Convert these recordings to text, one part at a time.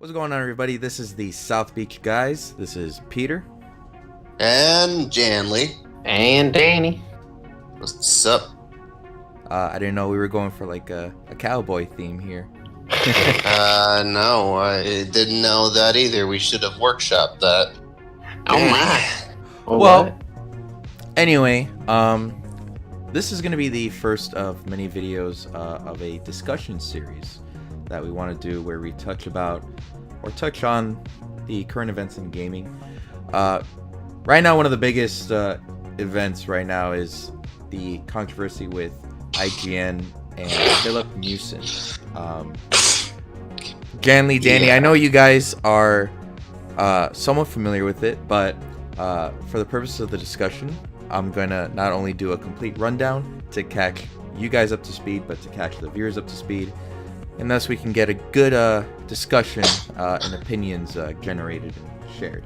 What's going on, everybody? This is the South Beach guys. This is Peter. And Janley. And Danny. What's up? I didn't know we were going for like a cowboy theme here. No, I didn't know that either. We should have workshopped that. Oh my. Well, anyway, this is going to be the first of many videos of a discussion series that we want to do where we touch on the current events in gaming. Right now, one of the biggest events right now is the controversy with IGN and Filip Miucin. Janley, Danny, I know you guys are somewhat familiar with it, but for the purpose of the discussion, I'm gonna not only do a complete rundown to catch you guys up to speed, but to catch the viewers up to speed, and thus we can get a good discussion and opinions generated and shared.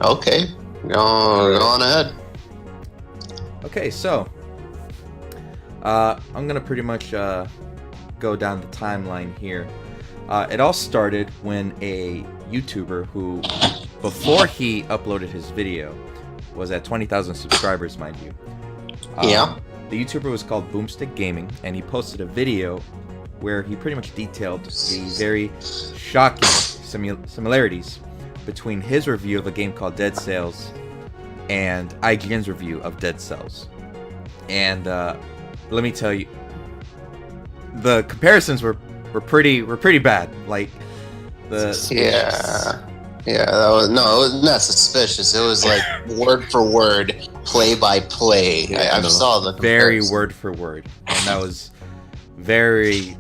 Okay, go on ahead. Okay, so I'm gonna pretty much go down the timeline here. It all started when a YouTuber who, before he uploaded his video, was at 20,000 subscribers, mind you. Yeah. The YouTuber was called Boomstick Gaming, and he posted a video where he pretty much detailed the very shocking similarities between his review of a game called Dead Cells and IGN's review of Dead Cells. And let me tell you, the comparisons were pretty bad. Like Yeah, that was, no, it was not suspicious. It was like word for word, play by play. I saw the very comparison. word for word, and that was very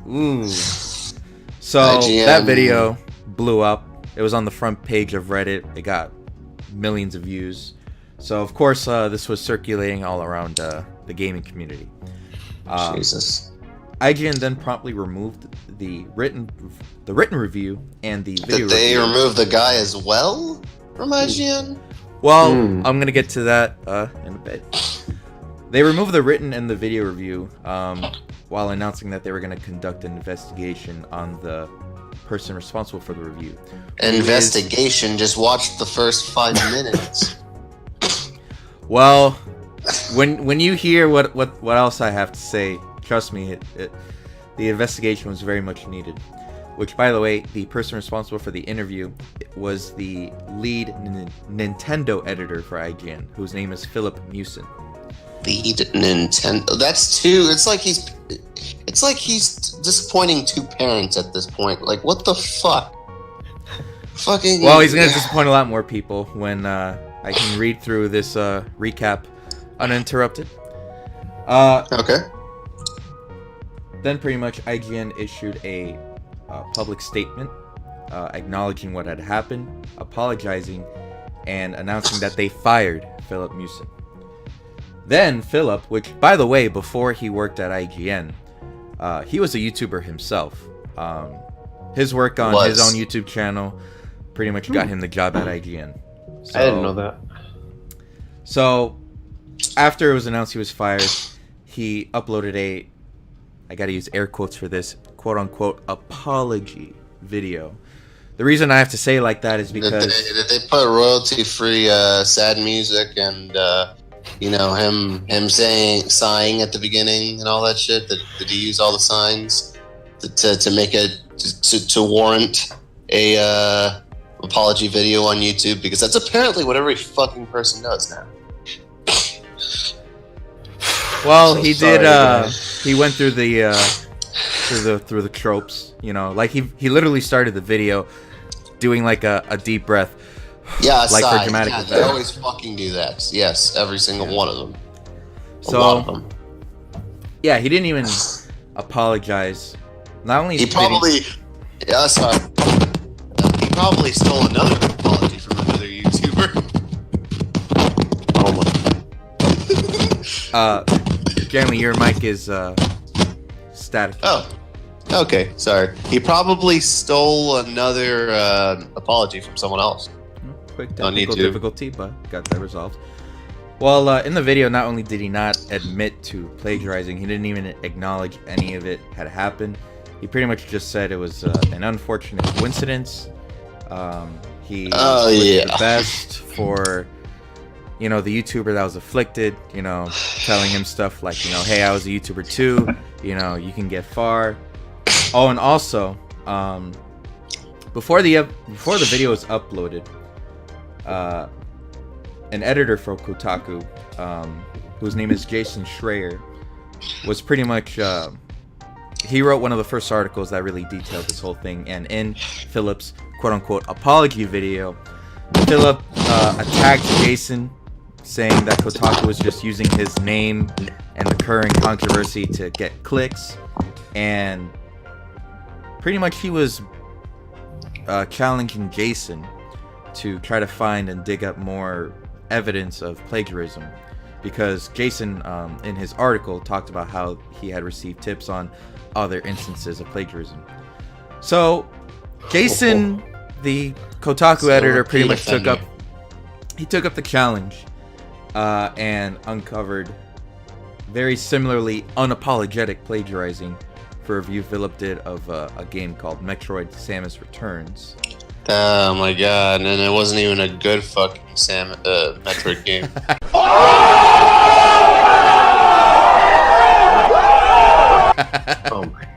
So IGN. that video blew up. It was on the front page of Reddit. It got millions of views. So of course, this was circulating all around the gaming community. Jesus. IGN then promptly removed the written review and the video Did they review. remove the guy as well from IGN? Well, I'm gonna get to that in a bit. They removed the written and the video review while announcing that they were gonna conduct an investigation on the person responsible for the review. Investigation. Just watched the first 5 minutes. Well, when you hear what else I have to say, trust me, the investigation was very much needed. Which, by the way, the person responsible for the interview was the lead Nintendo editor for IGN, whose name is Filip Miucin. Lead Nintendo. That's too. It's like he's disappointing two parents at this point. Like, what the fuck? Fucking. Well, he's gonna disappoint a lot more people when I can read through this recap uninterrupted. Okay. Then pretty much IGN issued a public statement acknowledging what had happened, apologizing, and announcing that they fired Filip Miucin. Then Filip, which, by the way, before he worked at IGN, he was a YouTuber himself. His work on his own YouTube channel pretty much got him the job at IGN. So, I didn't know that. So, after it was announced he was fired, he uploaded I gotta use air quotes for this, quote-unquote, apology video. The reason I have to say it like that is because... Did they put royalty-free sad music and, him sighing at the beginning and all that shit? Did he use all the signs to make it, to warrant a apology video on YouTube? Because that's apparently what every fucking person does now. Well, So he sorry, did. guys. He went through the through the tropes. You know, like he literally started the video doing like a deep breath. Yeah, like sigh. for dramatic Yeah, effect. they always fucking do that. Yes, every single one of them. So, A lot of them. Yeah, he didn't even apologize. Not only He probably, sorry. He probably stole another apology from another YouTuber. Jeremy, your mic is static. Oh, okay. Sorry. He probably stole another apology from someone else. Quick Don't need technical to. difficulty, but got that resolved. Well, in the video, not only did he not admit to plagiarizing, he didn't even acknowledge any of it had happened. He pretty much just said it was an unfortunate coincidence, He Oh, was yeah. the best for, you know, the YouTuber that was afflicted, you know, telling him stuff like, you know, hey, I was a YouTuber too, you know, you can get far. Oh, and also, before the video was uploaded, an editor for Kotaku, whose name is Jason Schreier, was pretty much he wrote one of the first articles that really detailed this whole thing. And in Filip's quote-unquote apology video, Filip attacked Jason, saying that Kotaku was just using his name and the current controversy to get clicks, and pretty much he was challenging Jason to try to find and dig up more evidence of plagiarism, because Jason in his article talked about how he had received tips on other instances of plagiarism. So Jason, the Kotaku editor, pretty much took up the challenge and uncovered very similarly unapologetic plagiarizing for a review Filip did of a game called Metroid: Samus Returns. Oh my god, and it wasn't even a good fucking Metroid game. Oh my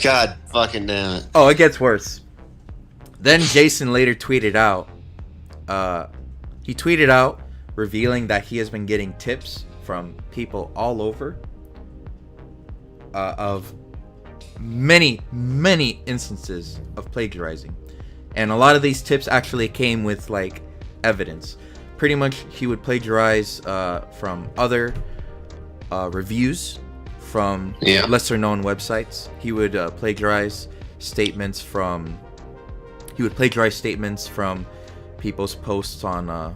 God fucking damn it. Oh, it gets worse. Then Jason later tweeted out, revealing that he has been getting tips from people all over of many instances of plagiarizing. And a lot of these tips actually came with like evidence. Pretty much he would plagiarize from other reviews from lesser known websites. He would plagiarize statements from people's posts on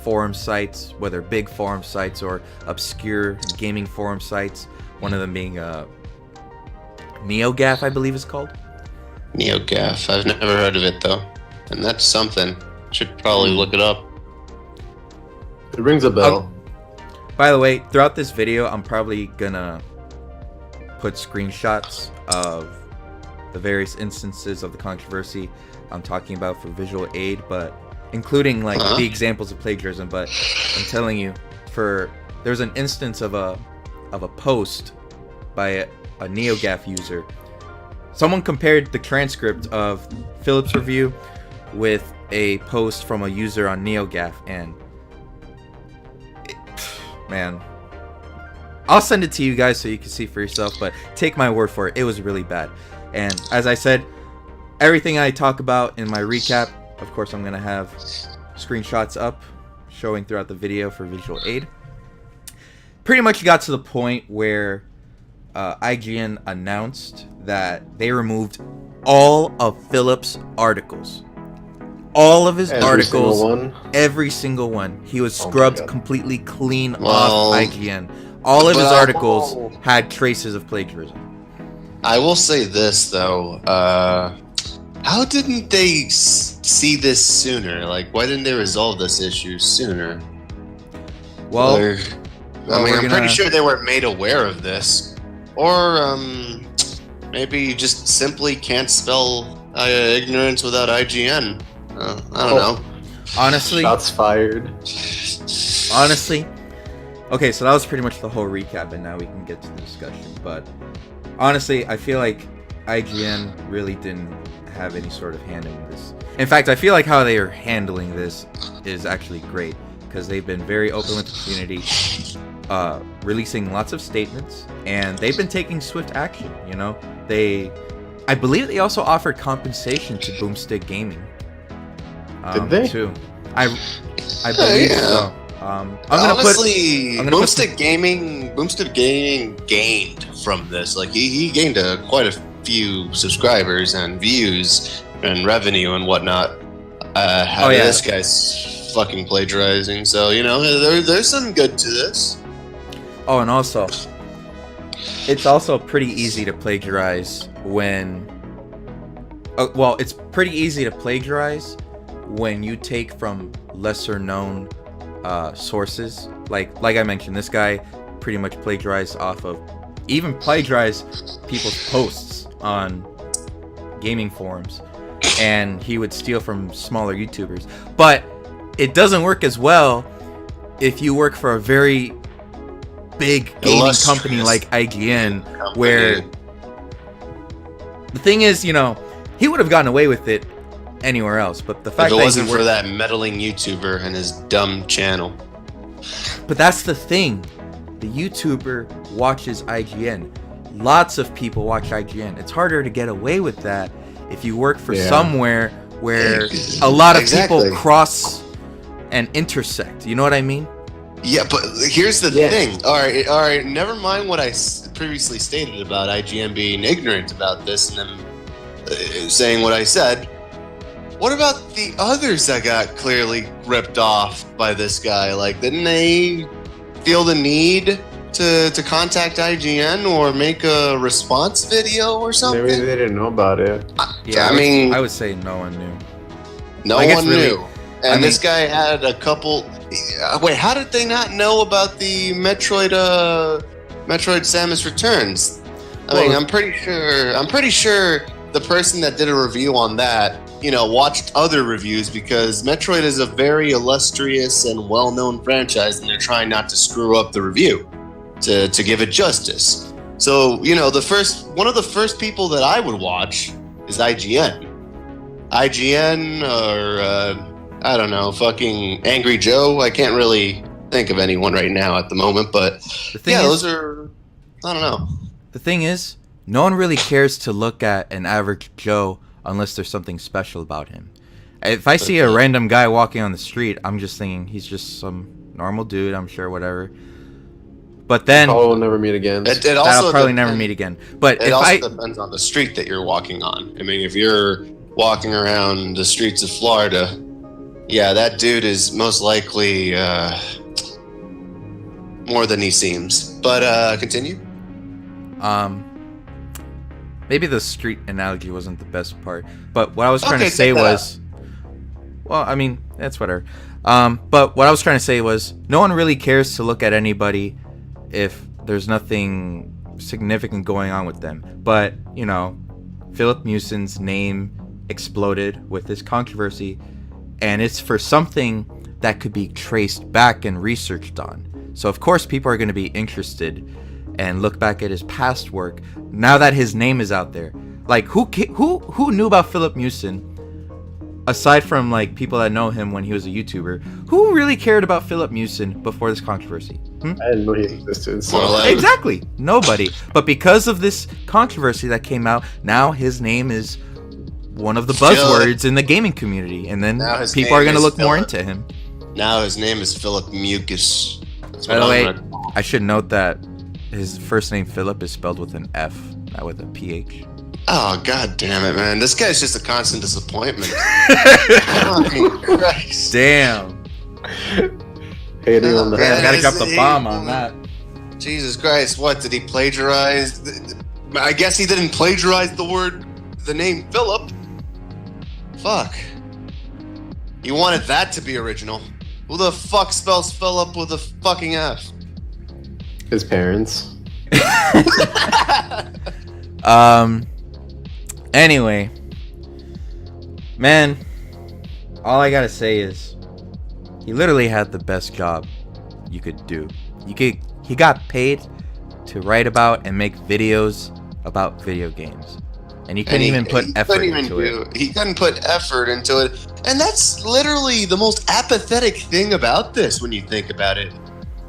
forum sites, whether big forum sites or obscure gaming forum sites. One of them being NeoGAF, I believe it's called. NeoGAF. I've never heard of it though, and that's something. Should probably look it up. It rings a bell. By the way, throughout this video, I'm probably gonna put screenshots of the various instances of the controversy I'm talking about for visual aid, but including like the examples of plagiarism. But I'm telling you, there's an instance of a post by a NeoGAF user. Someone compared the transcript of Filip's review with a post from a user on NeoGAF, and man, I'll send it to you guys so you can see for yourself, but take my word for it, it was really bad. And as I said, everything I talk about in my recap, of course I'm gonna have screenshots up showing throughout the video for visual aid. Pretty much got to the point where IGN announced that they removed all of Filip's articles. All of his articles, every single one. He was scrubbed completely clean off IGN. All of his articles had traces of plagiarism. I will say this though, how didn't they see this sooner? Like, why didn't they resolve this issue sooner? Well, I'm pretty sure they were made aware of this. Or maybe you just simply can't spell ignorance without IGN. I don't know. Honestly, shots fired. Honestly, okay, so that was pretty much the whole recap, and now we can get to the discussion. But honestly, I feel like IGN really didn't have any sort of hand in this. In fact, I feel like how they are handling this is actually great, because they've been very open with the community, releasing lots of statements, and they've been taking swift action. You know, I believe they also offered compensation to Boomstick Gaming. Did they? Too. I believe so. Honestly, Boomstick Gaming gained from this. Like he gained quite a few subscribers and views and revenue and whatnot. This guy's fucking plagiarizing. So you know, there's some good to this. Oh, and also, it's also pretty easy to plagiarize when. It's pretty easy to plagiarize when you take from lesser known sources. Like I mentioned, this guy pretty much plagiarized people's posts on gaming forums. and he would steal from smaller YouTubers. But it doesn't work as well if you work for a very big gaming Illustrious company like IGN, company. where the thing is, you know, he would have gotten away with it anywhere else. But the fact if it that wasn't for that meddling YouTuber and his dumb channel. But that's the thing. The YouTuber watches IGN. Lots of people watch IGN. It's harder to get away with that if you work for somewhere where a lot of people cross and intersect. You know what I mean? Yeah, but here's the thing. All right. Never mind what I previously stated about IGN being ignorant about this and them saying what I said. What about the others that got clearly ripped off by this guy? Like, didn't they feel the need to contact IGN or make a response video or something? Maybe they didn't know about it. Yeah, I mean, I would say no one knew. No one knew. And this guy had a couple. Wait, how did they not know about the Metroid Samus Returns? I mean, I'm pretty sure the person that did a review on that, you know, watched other reviews because Metroid is a very illustrious and well-known franchise, and they're trying not to screw up the review to give it justice. So, you know, one of the first people that I would watch is IGN. IGN or I don't know, fucking Angry Joe. I can't really think of anyone right now at the moment, but those are, I don't know. The thing is, no one really cares to look at an average Joe unless there's something special about him. If I see a random guy walking on the street, I'm just thinking he's just some normal dude, I'm sure, whatever. But then we'll never meet again. I'll probably never meet again. But it also depends on the street that you're walking on. I mean, if you're walking around the streets of Florida, yeah, that dude is most likely more than he seems. But continue. Maybe the street analogy wasn't the best part, but what I was trying to say was, well, I mean, that's whatever. But what I was trying to say was, no one really cares to look at anybody if there's nothing significant going on with them. But, you know, Filip Miucin's name exploded with this controversy, and it's for something that could be traced back and researched on. So of course people are going to be interested and look back at his past work now that his name is out there. Like, who knew about Filip Miucin aside from like people that know him when he was a YouTuber? Who really cared about Filip Miucin before this controversy? I didn't know he existed. So. Exactly, nobody. But because of this controversy that came out, now his name is one of the buzzwords in the gaming community, and then people are going to look more into him. Now his name is Filip Miucin. By the way, I should note that his first name Philip is spelled with an F, not with a PH. Oh, god damn it, man. This guy's just a constant disappointment. Fucking Christ. Damn. Hating on the I gotta drop the bomb on that. Jesus Christ, what, did he plagiarize? I guess he didn't plagiarize the name Philip. Fuck. You wanted that to be original. Who the fuck spells Philip with a fucking F? His parents. Anyway, man, all I gotta say is he literally had the best job you could do. He got paid to write about and make videos about video games, and he couldn't even put effort into it. He couldn't put effort into it, and that's literally the most apathetic thing about this when you think about it.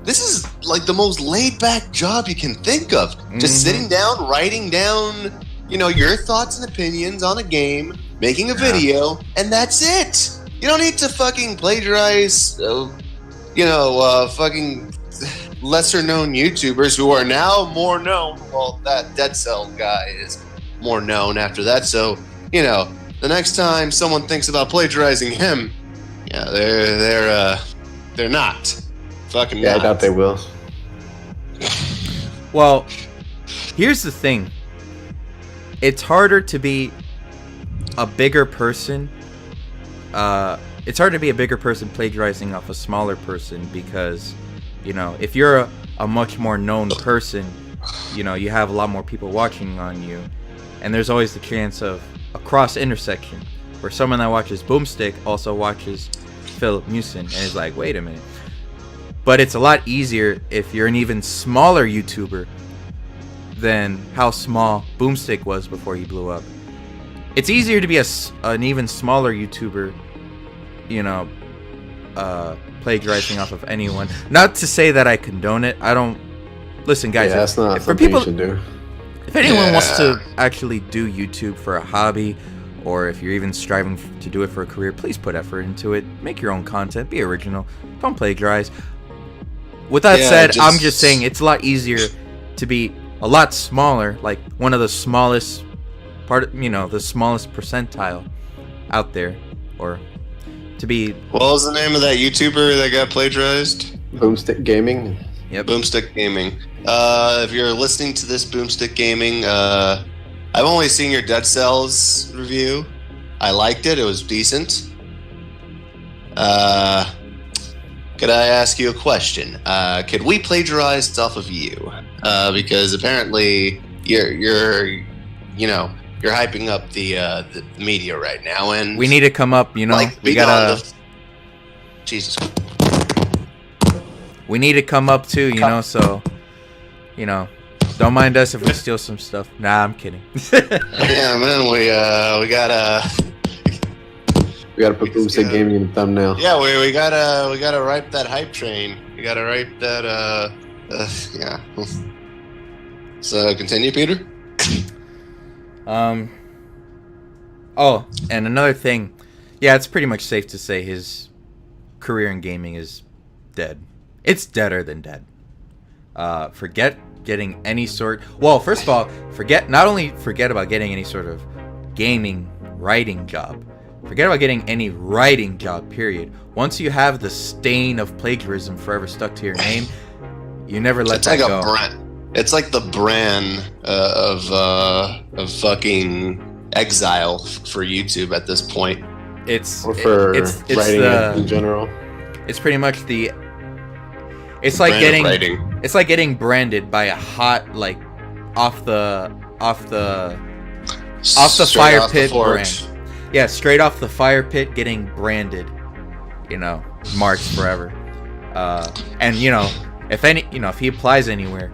This is like the most laid-back job you can think of. Just sitting down, writing down, you know, your thoughts and opinions on a game, making a video, and that's it. You don't need to fucking plagiarize, fucking lesser-known YouTubers who are now more known. Well, that Dead Cell guy is more known after that. So, you know, the next time someone thinks about plagiarizing him, yeah, they're not. Fucking yeah, not. I doubt they will. Well, here's the thing. It's harder to be a bigger person. It's hard to be a bigger person plagiarizing off a smaller person because, you know, if you're a much more known person, you know, you have a lot more people watching on you, and there's always the chance of a cross intersection. or someone that watches Boomstick also watches Filip Miucin and is like, wait a minute. But it's a lot easier if you're an even smaller YouTuber than how small Boomstick was before he blew up. It's easier to be an even smaller YouTuber, you know, plagiarizing off of anyone. Not to say that I condone it. I don't. Listen, guys. Yeah, that's not for something people, you should do. if anyone wants to actually do YouTube for a hobby, or if you're even striving to do it for a career, please put effort into it. Make your own content. Be original. Don't plagiarize. With that said, I'm just saying it's a lot easier to be a lot smaller, like one of the smallest the smallest percentile out there, or to be. What was the name of that YouTuber that got plagiarized? Boomstick Gaming. Yep. Boomstick Gaming. If you're listening to this, Boomstick Gaming, I've only seen your Dead Cells review. I liked it. It was decent. Could I ask you a question? Could we plagiarize off of you? Because apparently you're hyping up the media right now, and We need to come up. like We we gotta. Jesus. We need to come up too. So, don't mind us if we steal some stuff. Nah, I'm kidding. Yeah, man. We gotta. We gotta put Boomstick Gaming in the thumbnail. Yeah, we gotta ride that hype train. We gotta ride that. Yeah. So continue, Peter. Oh, and another thing. Yeah, it's pretty much safe to say his career in gaming is dead. It's deader than dead. Forget getting any sort. Well, first of all, not only forget about getting any sort of gaming writing job. Forget about getting any writing job, period. Once you have the stain of plagiarism forever stuck to your name, you never let that go. It's like the brand of fucking exile for YouTube at this point. Or for it's writing in general. It's pretty much the. It's like Brand of getting. writing. It's like getting branded by a hot, like, off the Straight fire off the pit forge. brand. Yeah, straight off the fire pit, getting branded. Marked forever. And if he applies anywhere,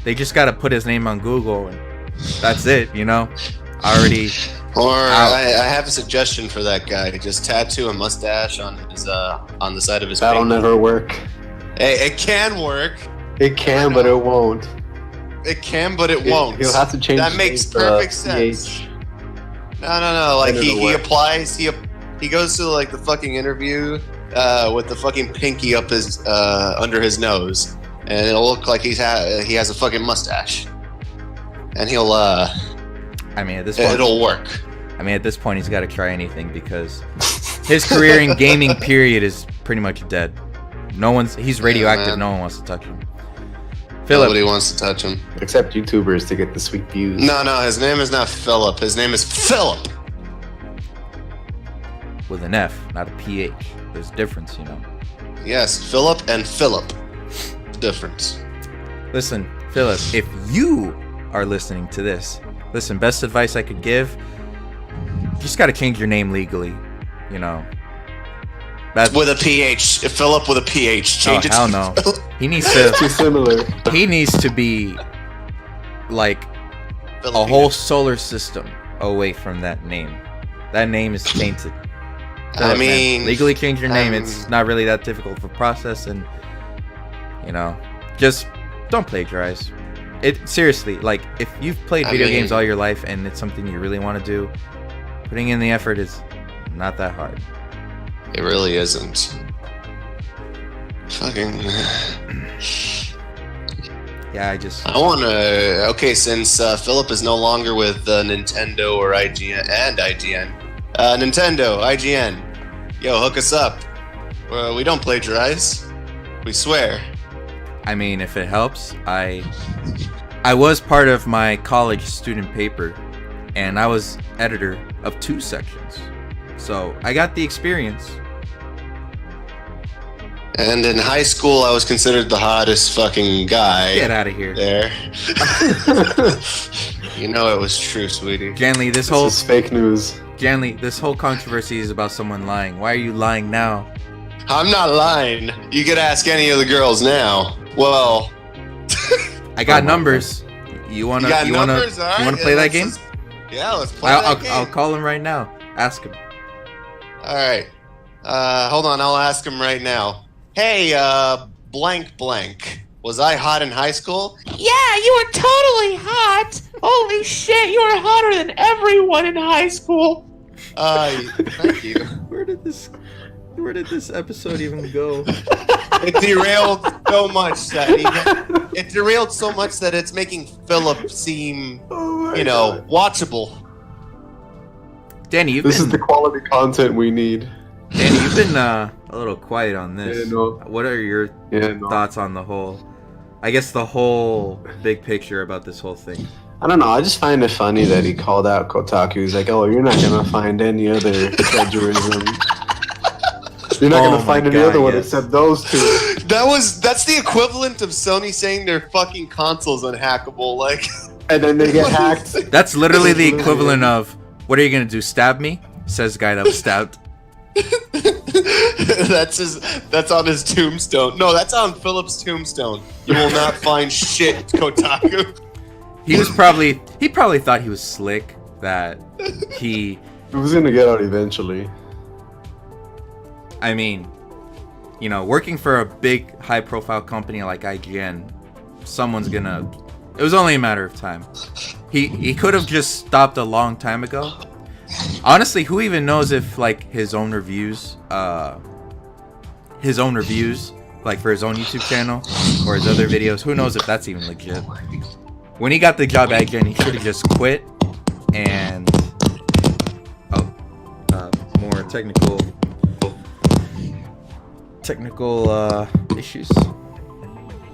they just gotta put his name on Google, and that's it. Already. Or I have a suggestion for that guy. Just tattoo a mustache on the side of his. That'll finger. never work. Hey, it can work. It can, but it won't. It can, but it won't. He'll have to change. That makes perfect sense. PH. No. Like Then it'll he work. applies. He goes to like the fucking interview with the fucking pinky up his under his nose, and it'll look like he has a fucking mustache, and he'll I mean, at this point, it'll work. at this point, he's got to try anything because his career in gaming, period, is pretty much dead. He's radioactive. man. No one wants to touch him. Philip. Nobody wants to touch him. Except YouTubers to get the sweet views. No, his name is not Philip. His name is Philip. With an F, not a PH. There's a difference, Yes, Philip and Philip. Difference. Listen, Philip, if you are listening to this, best advice I could give, you just got to change your name legally, That's, With a PH. Philip with a PH. Change it hell to no. Philip. He needs Too to similar. he needs to be like a whole solar system away from that name. That name is tainted. Philip, man, legally change your name. It's not really that difficult of a process, and just don't plagiarize. Seriously, like, if you've played video games all your life and it's something you really want to do, putting in the effort is not that hard. It really isn't. Fucking. Yeah, I want to. Okay, since Philip is no longer with Nintendo or IGN and IGN. Nintendo, IGN. Yo, hook us up. We don't plagiarize. We swear. I mean, if it helps, I was part of my college student paper, and I was editor of 2 sections. So I got the experience. And in high school, I was considered the hottest fucking guy. Get out of here. There. You know it was true, sweetie. Janley, this This is fake news. Janley, this whole controversy is about someone lying. Why are you lying now? I'm not lying. You could ask any of the girls now. Well, I got numbers. You wanna got you wanna numbers? All right, you wanna play that game? Let's play that game. I'll call him right now. Ask him. All right. Hold on. I'll ask him right now. Hey, blank blank. Was I hot in high school? Yeah, you were totally hot. Holy shit, you were hotter than everyone in high school. Thank you. Where did this episode even go? It derailed so much that it's making Philip seem, watchable. Danny, This is the quality content we need. Danny, you've been a little quiet on this. Yeah, no. What are your thoughts on the whole big picture about this whole thing? I don't know. I just find it funny that he called out Kotaku. He's like, "Oh, you're not gonna find any other plagiarism. You're not gonna find any other one except those two." That's the equivalent of Sony saying their fucking console's unhackable. Like, and then they get hacked. That's literally the equivalent of, "What are you gonna do? Stab me?" Says the guy that was stabbed. That's on his tombstone. No, that's on Philip's tombstone. You will not find shit, Kotaku. He probably thought he was slick, that he It was gonna get out eventually. I mean, working for a big high profile company like IGN, it was only a matter of time. He could have just stopped a long time ago. Honestly, who even knows if his own reviews, like for his own YouTube channel or his other videos, who knows if that's even legit. When he got the job at IGN, he should have just quit and more technical issues.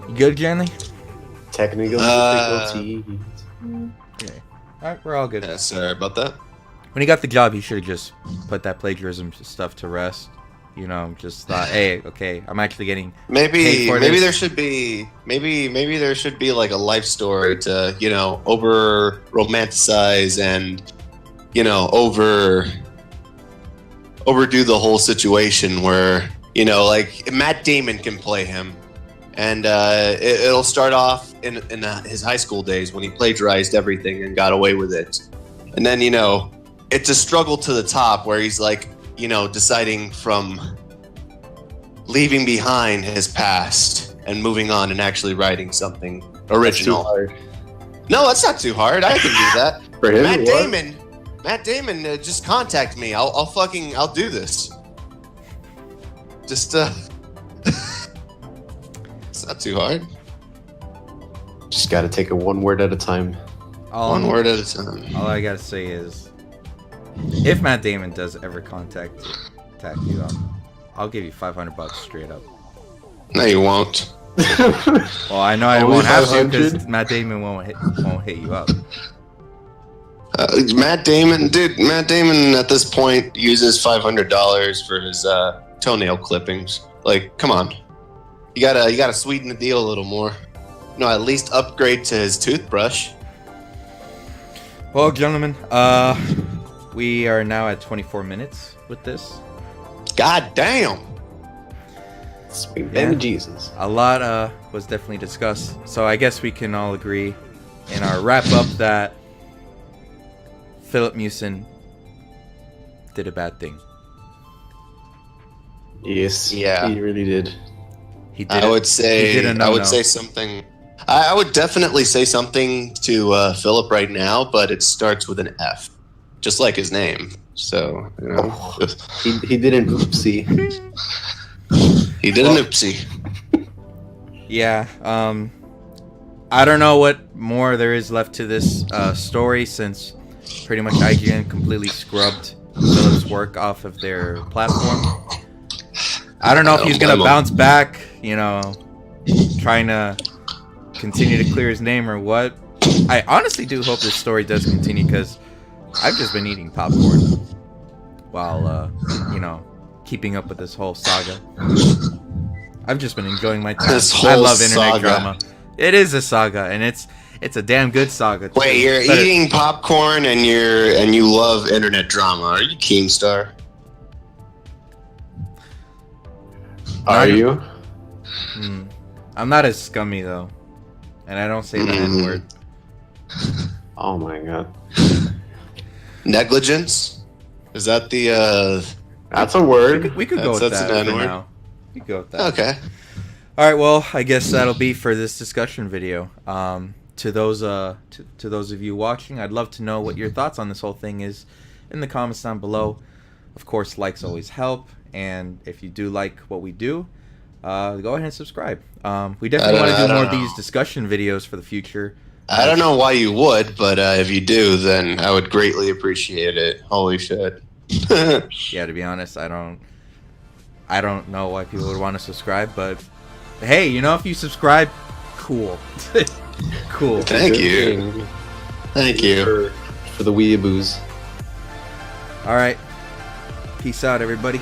You good, Janley? Technical difficulties. Okay. Alright, we're all good. Yeah, sorry about that. When he got the job, he should have just put that plagiarism stuff to rest. Just thought, hey, okay, I'm actually getting paid for this. There should be there should be like a life story to over romanticize and overdo the whole situation where like Matt Damon can play him, and it'll start off in his high school days when he plagiarized everything and got away with it, and then it's a struggle to the top where he's like deciding from leaving behind his past and moving on and actually writing something original. That's too hard. No, that's not too hard. I can do that. For him, Matt Damon, just contact me. I'll do this. Just it's not too hard. Just gotta take it one word at a time. One word at a time. All I gotta say is, if Matt Damon does ever contact you, I'll give you $500 straight up. No, you won't. Well, I know I won't have to because Matt Damon won't hit you up. Matt Damon at this point uses $500 for his toenail clippings. Like, come on, you gotta sweeten the deal a little more. At least upgrade to his toothbrush. Well, gentlemen, we are now at 24 minutes with this. God damn. Sweet baby Jesus. A lot was definitely discussed. So I guess we can all agree in our wrap up that Filip Miucin did a bad thing. Yes. Yeah. He really did. I would say something. I would definitely say something to Philip right now, but it starts with an F, just like his name. So he did an oopsie. He did an oopsie. Yeah. I don't know what more there is left to this story, since pretty much IGN completely scrubbed Philip's work off of their platform. I don't know if he's gonna bounce back, trying to continue to clear his name or what. I honestly do hope this story does continue, because I've just been eating popcorn while keeping up with this whole saga. I've just been enjoying my time. I love internet drama. It is a saga, and It's a damn good saga. too. Wait, you're Better- eating popcorn and you love internet drama. Are you Keemstar? Are you? Hmm. I'm not as scummy though, and I don't say the N word. Oh my god. Negligence? Is that the That's a word. We could go with That's that an for N-word. now. We could go with that. Okay. All right. Well, I guess that'll be for this discussion video. To those to those of you watching, I'd love to know what your thoughts on this whole thing is in the comments down below. Of course, likes always help, and if you do like what we do, go ahead and subscribe. We definitely want to do more of these discussion videos for the future. I don't know why you would, but if you do, then I would greatly appreciate it. Holy shit. Yeah, to be honest, I don't know why people would want to subscribe, but hey, you know, if you subscribe, cool. Cool. Thank Good you. thing Thank you. for the weeaboos. All right. Peace out, everybody.